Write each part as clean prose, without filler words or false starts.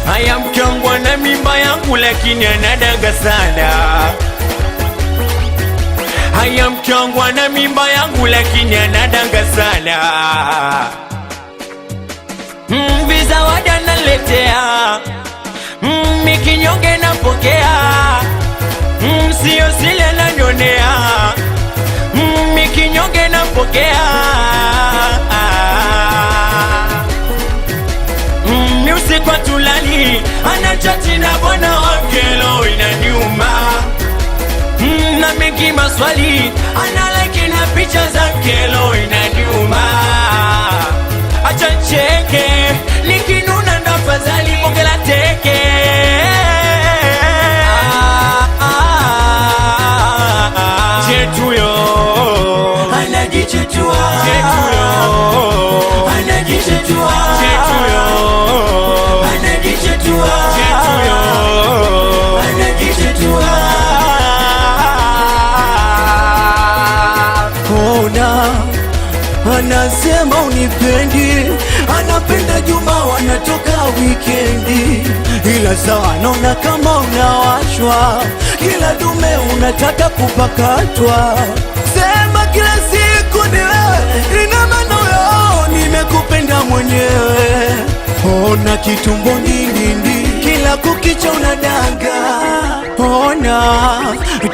Haya mke wangu ana mimba yangu lakini anadanga sana. Haya mke wangu ana mimba yangu lakini anadanga sana. Vizawadi analetea, mikinyonge napokea, sio sile ananyonea, mikinyonge napokea. Usiku tulali anachati na bwana wake, lo inaniuma. Na mengi maswali analike na picha zake, lo inaniuma. Acha cheke nikinuna ndafadhali mongela teke. Chetuyo anajichetua, chetuyo anajichetua, chetuyo anajichetua, chetuyo anajichetua. Ona anasema unipendi, anapenda Juma wanatoka wikendi, ila sawa naona kama unawashwa, kila dume unataka kupakatwa. Sema kila siku ni wewe, ina maana yo nimekupenda mwenyewe. Ona kitumbo nini, kila kukicha unadanga. Ona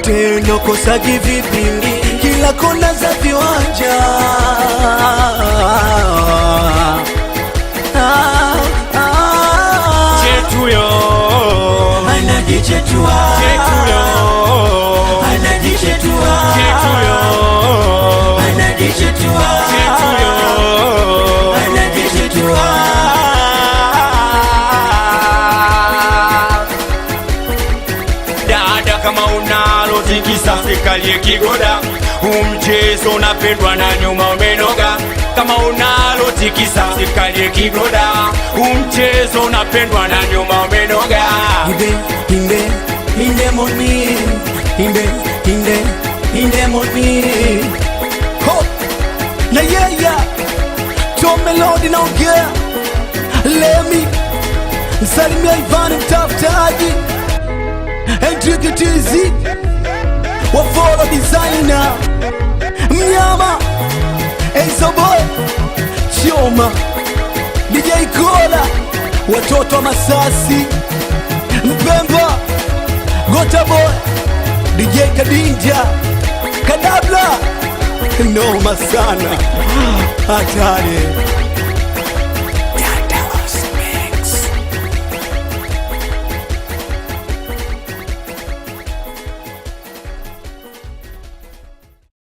tena kosaji vipindi, kila kona za viwanja. Chetuyo anajichetua, chetuyo anajichetua, chetuyo anajichetua, chetuyo anajichetua. Dada kama unalo tikisa sikalie kigoda, mchezo unapendwa na nyuma umenoga. Kama unalo tikisa sikalie kigoda, mchezo unapendwa na nyuma umenoga. Inde moni, inde moni. Ho, na yeah, Tom Melody naongea. Lemi, Salimia Ivan mtafutaji, Hendrik Tizi, Wafolo designer, Mnyama, Enzo Boy, Choma, DJ Kola, watoto wa Masasi, Mpemba, Gota Boy, DJ Kadinja, Kadabla. Noma sana, hatari.